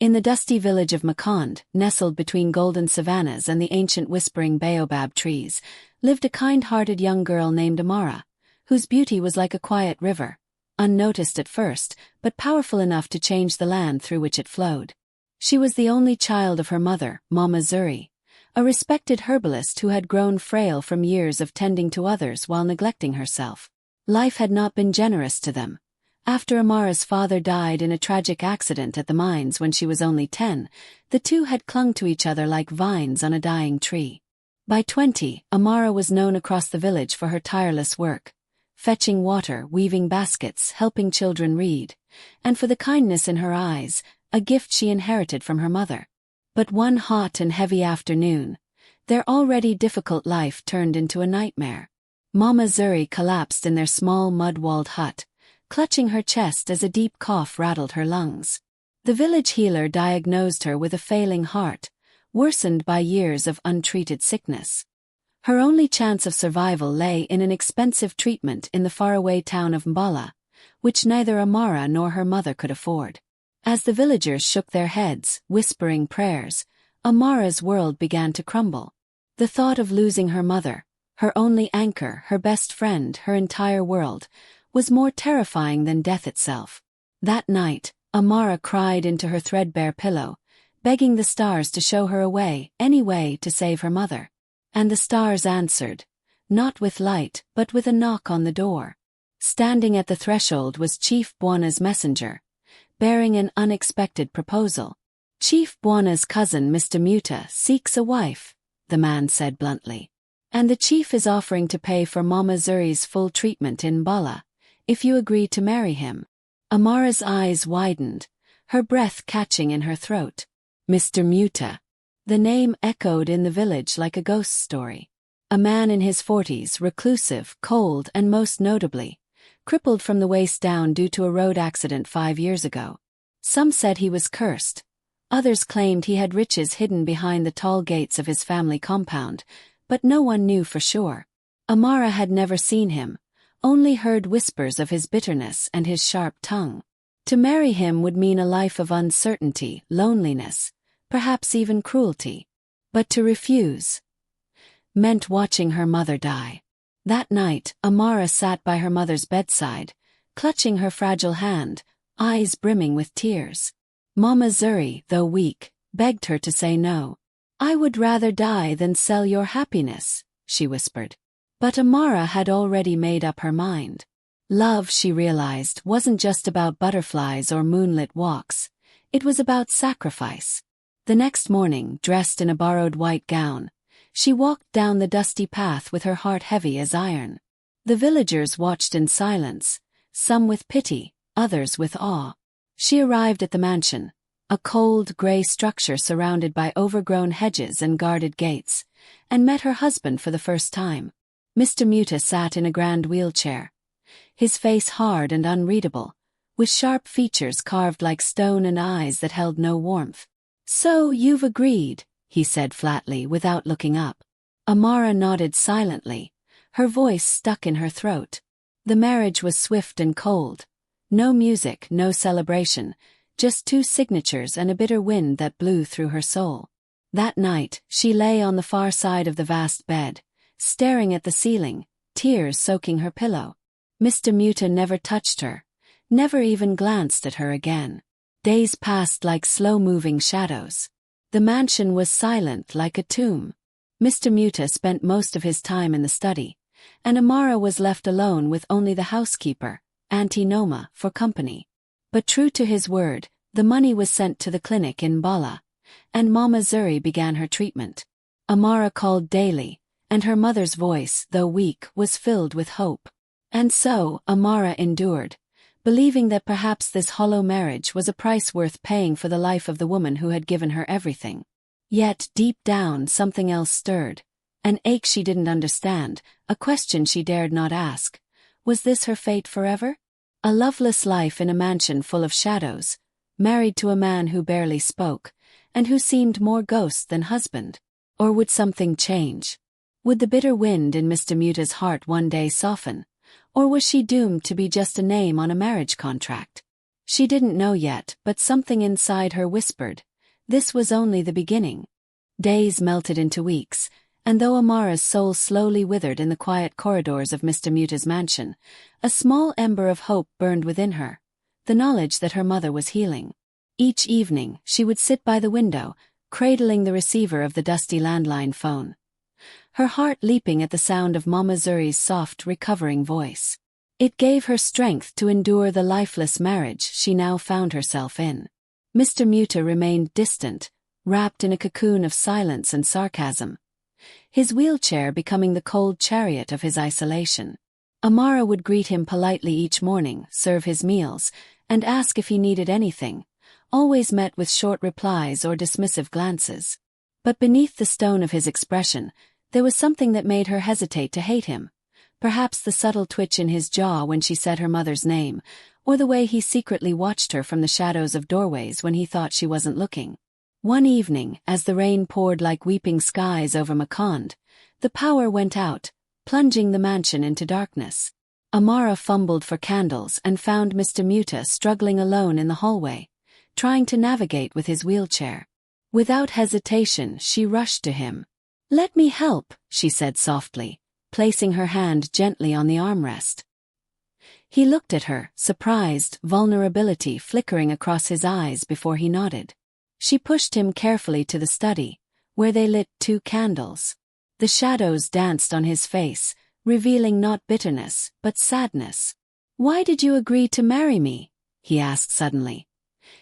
In the dusty village of Makand, nestled between golden savannas and the ancient whispering baobab trees, lived a kind-hearted young girl named Amara, whose beauty was like a quiet river, unnoticed at first, but powerful enough to change the land through which it flowed. She was the only child of her mother, Mama Zuri, a respected herbalist who had grown frail from years of tending to others while neglecting herself. Life had not been generous to them. After Amara's father died in a tragic accident at the mines when she was only 10, the two had clung to each other like vines on a dying tree. By 20, Amara was known across the village for her tireless work, fetching water, weaving baskets, helping children read, and for the kindness in her eyes, a gift she inherited from her mother. But one hot and heavy afternoon, their already difficult life turned into a nightmare. Mama Zuri collapsed in their small mud-walled hut, clutching her chest as a deep cough rattled her lungs. The village healer diagnosed her with a failing heart, worsened by years of untreated sickness. Her only chance of survival lay in an expensive treatment in the faraway town of Mbala, which neither Amara nor her mother could afford. As the villagers shook their heads, whispering prayers, Amara's world began to crumble. The thought of losing her mother, her only anchor, her best friend, her entire world, was more terrifying than death itself. That night, Amara cried into her threadbare pillow, begging the stars to show her a way, any way to save her mother. And the stars answered, not with light, but with a knock on the door. Standing at the threshold was Chief Bwana's messenger, bearing an unexpected proposal. Chief Bwana's cousin Mr. Muta seeks a wife, the man said bluntly. And the chief is offering to pay for Mama Zuri's full treatment in Mbala, if you agree to marry him. Amara's eyes widened, her breath catching in her throat. Mr. Muta. The name echoed in the village like a ghost story. A man in his 40s, reclusive, cold, and most notably, crippled from the waist down due to a road accident 5 years ago. Some said he was cursed. Others claimed he had riches hidden behind the tall gates of his family compound, but no one knew for sure. Amara had never seen him, only heard whispers of his bitterness and his sharp tongue. To marry him would mean a life of uncertainty, loneliness, perhaps even cruelty. But to refuse meant watching her mother die. That night, Amara sat by her mother's bedside, clutching her fragile hand, eyes brimming with tears. Mama Zuri, though weak, begged her to say no. I would rather die than sell your happiness, she whispered. But Amara had already made up her mind. Love, she realized, wasn't just about butterflies or moonlit walks. It was about sacrifice. The next morning, dressed in a borrowed white gown, she walked down the dusty path with her heart heavy as iron. The villagers watched in silence, some with pity, others with awe. She arrived at the mansion, a cold, gray structure surrounded by overgrown hedges and guarded gates, and met her husband for the first time. Mr. Muta sat in a grand wheelchair, his face hard and unreadable, with sharp features carved like stone and eyes that held no warmth. So you've agreed, he said flatly without looking up. Amara nodded silently, her voice stuck in her throat. The marriage was swift and cold. No music, no celebration, just 2 signatures and a bitter wind that blew through her soul. That night, she lay on the far side of the vast bed, staring at the ceiling, tears soaking her pillow. Mr. Muta never touched her, never even glanced at her again. Days passed like slow-moving shadows. The mansion was silent like a tomb. Mr. Muta spent most of his time in the study, and Amara was left alone with only the housekeeper, Auntie Noma, for company. But true to his word, the money was sent to the clinic in Mbala, and Mama Zuri began her treatment. Amara called daily, and her mother's voice, though weak, was filled with hope. And so, Amara endured, believing that perhaps this hollow marriage was a price worth paying for the life of the woman who had given her everything. Yet, deep down, something else stirred, an ache she didn't understand, a question she dared not ask. Was this her fate forever? A loveless life in a mansion full of shadows, married to a man who barely spoke, and who seemed more ghost than husband? Or would something change? Would the bitter wind in Mr. Muta's heart one day soften? Or was she doomed to be just a name on a marriage contract? She didn't know yet, but something inside her whispered, this was only the beginning. Days melted into weeks, and though Amara's soul slowly withered in the quiet corridors of Mr. Muta's mansion, a small ember of hope burned within her, the knowledge that her mother was healing. Each evening, she would sit by the window, cradling the receiver of the dusty landline phone, her heart leaping at the sound of Mama Zuri's soft, recovering voice. It gave her strength to endure the lifeless marriage she now found herself in. Mr. Muta remained distant, wrapped in a cocoon of silence and sarcasm, his wheelchair becoming the cold chariot of his isolation. Amara would greet him politely each morning, serve his meals, and ask if he needed anything, always met with short replies or dismissive glances. But beneath the stone of his expression, there was something that made her hesitate to hate him. Perhaps the subtle twitch in his jaw when she said her mother's name, or the way he secretly watched her from the shadows of doorways when he thought she wasn't looking. One evening, as the rain poured like weeping skies over Makand, the power went out, plunging the mansion into darkness. Amara fumbled for candles and found Mr. Muta struggling alone in the hallway, trying to navigate with his wheelchair. Without hesitation, she rushed to him. "Let me help," she said softly, placing her hand gently on the armrest. He looked at her, surprised, vulnerability flickering across his eyes before he nodded. She pushed him carefully to the study, where they lit 2 candles. The shadows danced on his face, revealing not bitterness, but sadness. "Why did you agree to marry me?" he asked suddenly,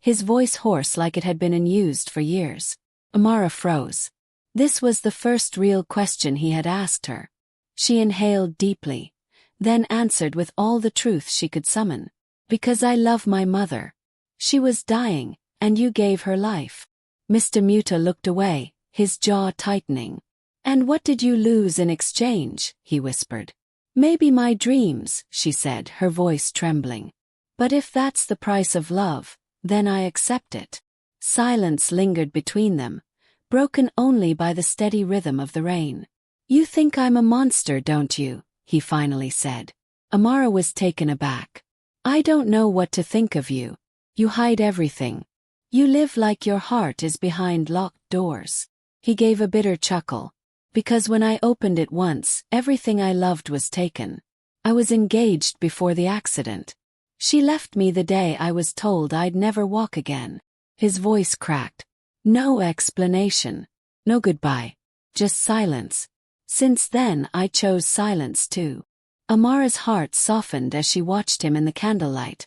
his voice hoarse like it had been unused for years. Amara froze. This was the first real question he had asked her. She inhaled deeply, then answered with all the truth she could summon. "Because I love my mother. She was dying, and you gave her life." Mr. Muta looked away, his jaw tightening. "And what did you lose in exchange?" he whispered. "Maybe my dreams," she said, her voice trembling. "But if that's the price of love, then I accept it." Silence lingered between them, broken only by the steady rhythm of the rain. "You think I'm a monster, don't you?" he finally said. Amara was taken aback. "I don't know what to think of you. You hide everything. You live like your heart is behind locked doors." He gave a bitter chuckle. "Because when I opened it once, everything I loved was taken. I was engaged before the accident. She left me the day I was told I'd never walk again." His voice cracked. "No explanation. No goodbye. Just silence. Since then I chose silence too." Amara's heart softened as she watched him in the candlelight,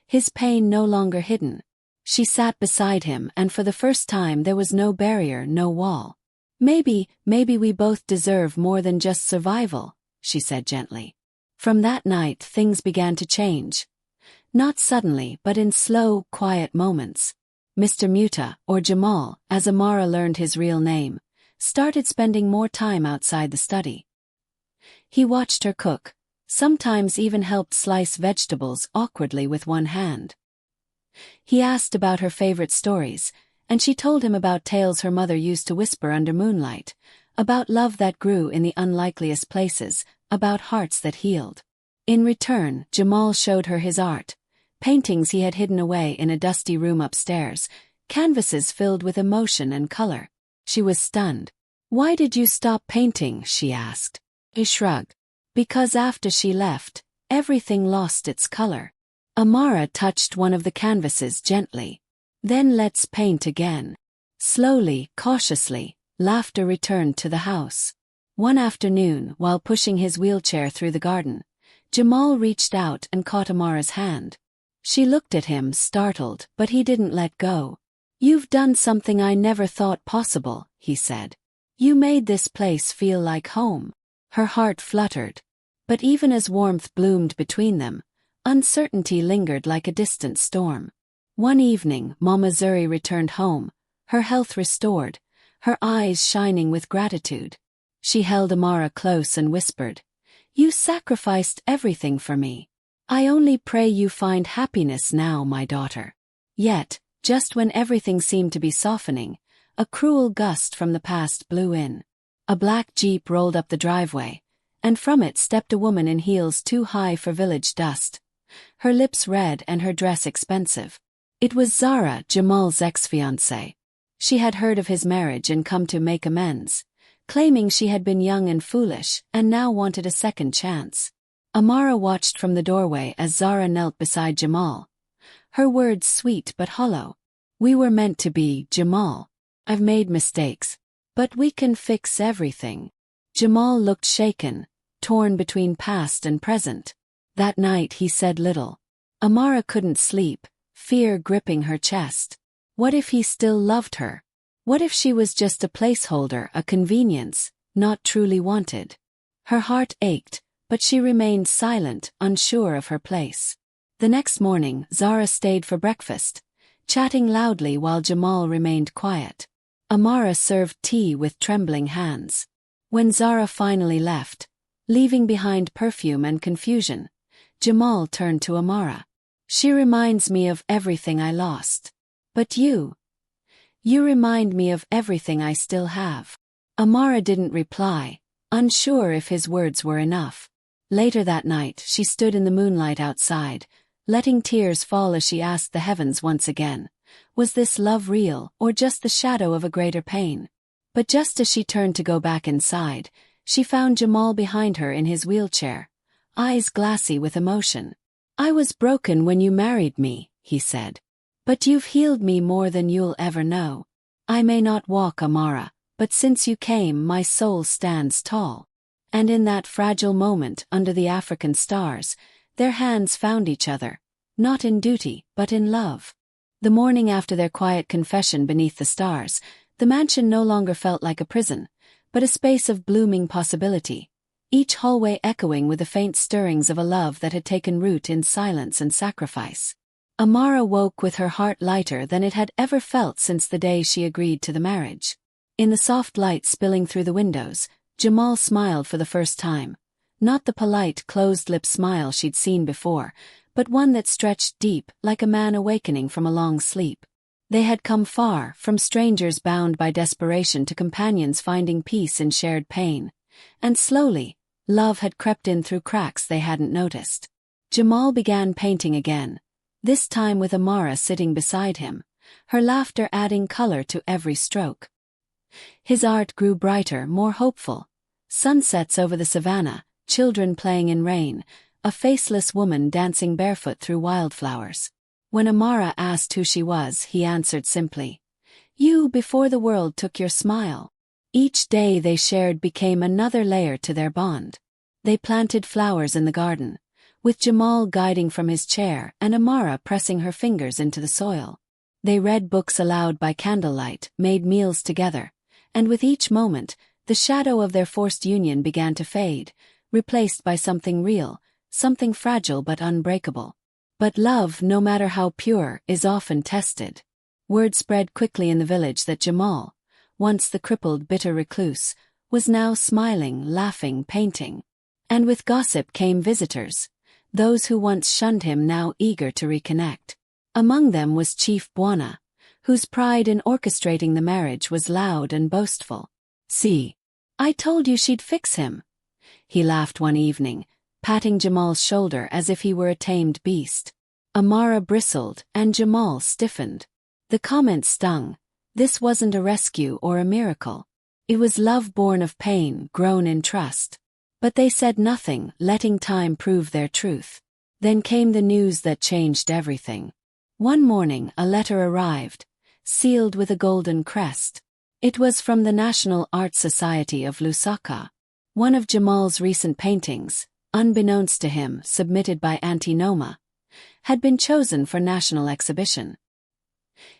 his pain no longer hidden. She sat beside him, and for the first time there was no barrier, no wall. Maybe we both deserve more than just survival," she said gently. From that night things began to change. Not suddenly, but in slow, quiet moments. Mr. Muta, or Jamal, as Amara learned his real name, started spending more time outside the study. He watched her cook, sometimes even helped slice vegetables awkwardly with one hand. He asked about her favorite stories, and she told him about tales her mother used to whisper under moonlight, about love that grew in the unlikeliest places, about hearts that healed. In return, Jamal showed her his art, paintings he had hidden away in a dusty room upstairs, canvases filled with emotion and color. She was stunned. "Why did you stop painting?" she asked. He shrugged. "Because after she left, everything lost its color." Amara touched one of the canvases gently. "Then let's paint again." Slowly, cautiously, laughter returned to the house. One afternoon, while pushing his wheelchair through the garden, Jamal reached out and caught Amara's hand. She looked at him, startled, but he didn't let go. "You've done something I never thought possible," he said. "You made this place feel like home." Her heart fluttered. But even as warmth bloomed between them, uncertainty lingered like a distant storm. One evening, Mama Zuri returned home, her health restored, her eyes shining with gratitude. She held Amara close and whispered, "You sacrificed everything for me. I only pray you find happiness now, my daughter." Yet, just when everything seemed to be softening, a cruel gust from the past blew in. A black Jeep rolled up the driveway, and from it stepped a woman in heels too high for village dust, her lips red and her dress expensive. It was Zara, Jamal's ex-fiancée. She had heard of his marriage and come to make amends, claiming she had been young and foolish and now wanted a second chance. Amara watched from the doorway as Zara knelt beside Jamal, her words sweet but hollow. "We were meant to be, Jamal. I've made mistakes, but we can fix everything." Jamal looked shaken, torn between past and present. That night he said little. Amara couldn't sleep, fear gripping her chest. What if he still loved her? What if she was just a placeholder, a convenience, not truly wanted? Her heart ached, but she remained silent, unsure of her place. The next morning, Zara stayed for breakfast, chatting loudly while Jamal remained quiet. Amara served tea with trembling hands. When Zara finally left, leaving behind perfume and confusion, Jamal turned to Amara. "She reminds me of everything I lost. But you remind me of everything I still have." Amara didn't reply, unsure if his words were enough. Later that night, she stood in the moonlight outside, letting tears fall as she asked the heavens once again, was this love real or just the shadow of a greater pain? But just as she turned to go back inside, she found Jamal behind her in his wheelchair, eyes glassy with emotion. "I was broken when you married me," he said. "But you've healed me more than you'll ever know. I may not walk, Amara, but since you came my soul stands tall." And in that fragile moment under the African stars, their hands found each other, not in duty, but in love. The morning after their quiet confession beneath the stars, the mansion no longer felt like a prison, but a space of blooming possibility, each hallway echoing with the faint stirrings of a love that had taken root in silence and sacrifice. Amara woke with her heart lighter than it had ever felt since the day she agreed to the marriage. In the soft light spilling through the windows, Jamal smiled for the first time. Not the polite, closed-lip smile she'd seen before, but one that stretched deep, like a man awakening from a long sleep. They had come far, from strangers bound by desperation to companions finding peace in shared pain. And slowly, love had crept in through cracks they hadn't noticed. Jamal began painting again, this time with Amara sitting beside him, her laughter adding color to every stroke. His art grew brighter, more hopeful. Sunsets over the savannah, children playing in rain, a faceless woman dancing barefoot through wildflowers. When Amara asked who she was, he answered simply, "You before the world took your smile." Each day they shared became another layer to their bond. They planted flowers in the garden, with Jamal guiding from his chair and Amara pressing her fingers into the soil. They read books aloud by candlelight, made meals together, and with each moment, the shadow of their forced union began to fade, replaced by something real, something fragile but unbreakable. But love, no matter how pure, is often tested. Word spread quickly in the village that Jamal, once the crippled, bitter recluse, was now smiling, laughing, painting. And with gossip came visitors, those who once shunned him now eager to reconnect. Among them was Chief Bwana, whose pride in orchestrating the marriage was loud and boastful. "See, I told you she'd fix him," he laughed one evening, patting Jamal's shoulder as if he were a tamed beast. Amara bristled, and Jamal stiffened. The comment stung. This wasn't a rescue or a miracle. It was love born of pain, grown in trust. But they said nothing, letting time prove their truth. Then came the news that changed everything. One morning a letter arrived, sealed with a golden crest. It was from the National Art Society of Lusaka. One of Jamal's recent paintings, unbeknownst to him, submitted by Auntie Noma, had been chosen for national exhibition.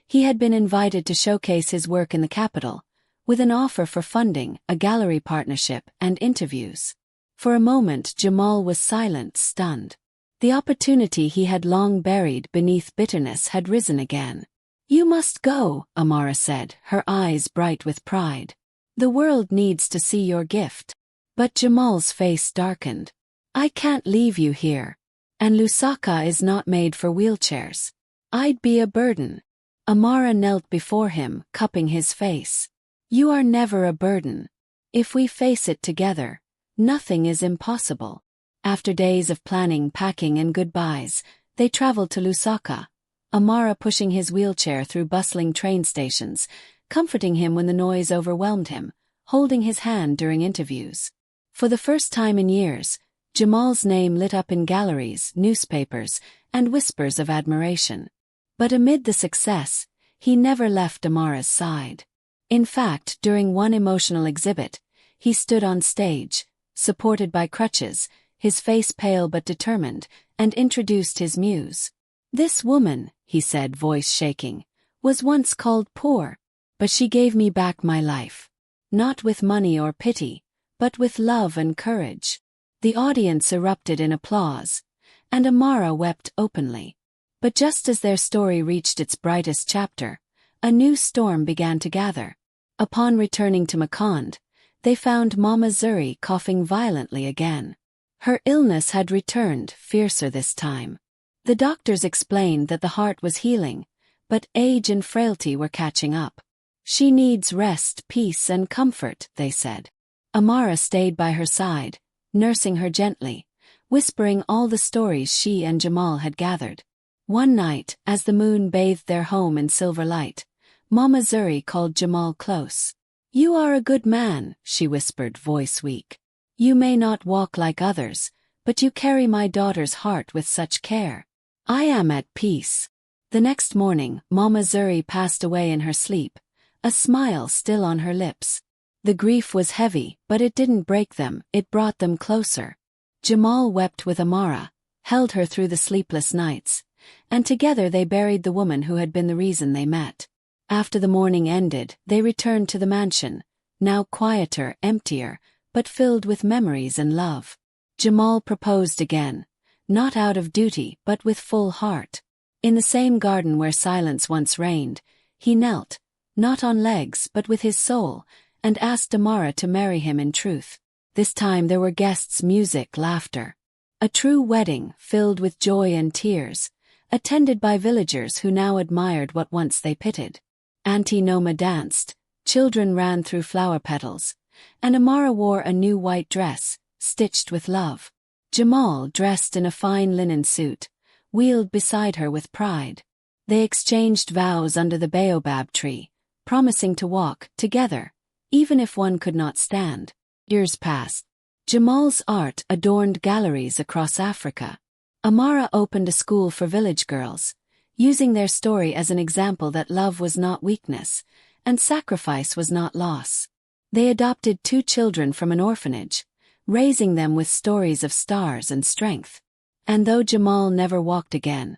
He had been invited to showcase his work in the capital, with an offer for funding, a gallery partnership, and interviews. For a moment Jamal was silent, stunned. The opportunity he had long buried beneath bitterness had risen again. "You must go," Amara said, her eyes bright with pride. "The world needs to see your gift." But Jamal's face darkened. "I can't leave you here. And Lusaka is not made for wheelchairs. I'd be a burden." Amara knelt before him, cupping his face. "You are never a burden. If we face it together, nothing is impossible." After days of planning, packing, and goodbyes, they traveled to Lusaka, Amara pushing his wheelchair through bustling train stations, comforting him when the noise overwhelmed him, holding his hand during interviews. For the first time in years, Jamal's name lit up in galleries, newspapers, and whispers of admiration. But amid the success, he never left Amara's side. In fact, during one emotional exhibit, he stood on stage, supported by crutches, his face pale but determined, and introduced his muse. "This woman," he said, voice shaking, "was once called poor, but she gave me back my life. Not with money or pity, but with love and courage." The audience erupted in applause, and Amara wept openly. But just as their story reached its brightest chapter, a new storm began to gather. Upon returning to Makand, they found Mama Zuri coughing violently again. Her illness had returned, fiercer this time. The doctors explained that the heart was healing, but age and frailty were catching up. "She needs rest, peace, and comfort," they said. Amara stayed by her side, nursing her gently, whispering all the stories she and Jamal had gathered. One night, as the moon bathed their home in silver light, Mama Zuri called Jamal close. "You are a good man," she whispered, voice weak. "You may not walk like others, but you carry my daughter's heart with such care. I am at peace." The next morning, Mama Zuri passed away in her sleep, a smile still on her lips. The grief was heavy, but it didn't break them, it brought them closer. Jamal wept with Amara, held her through the sleepless nights, and together they buried the woman who had been the reason they met. After the mourning ended, they returned to the mansion, now quieter, emptier, but filled with memories and love. Jamal proposed again, not out of duty but with full heart. In the same garden where silence once reigned, he knelt, not on legs but with his soul, and asked Amara to marry him in truth. This time there were guests, music, laughter. A true wedding, filled with joy and tears, attended by villagers who now admired what once they pitied. Auntie Noma danced, children ran through flower petals, and Amara wore a new white dress, stitched with love. Jamal, dressed in a fine linen suit, wheeled beside her with pride. They exchanged vows under the baobab tree, promising to walk together, even if one could not stand. Years passed. Jamal's art adorned galleries across Africa. Amara opened a school for village girls, using their story as an example that love was not weakness, and sacrifice was not loss. They adopted 2 children from an orphanage, raising them with stories of stars and strength. And though Jamal never walked again,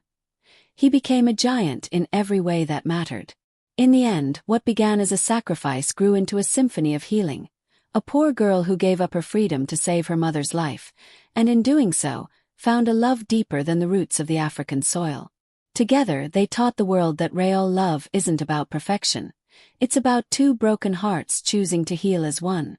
he became a giant in every way that mattered. In the end, what began as a sacrifice grew into a symphony of healing. A poor girl who gave up her freedom to save her mother's life, and in doing so, found a love deeper than the roots of the African soil. Together, they taught the world that real love isn't about perfection. It's about 2 broken hearts choosing to heal as one.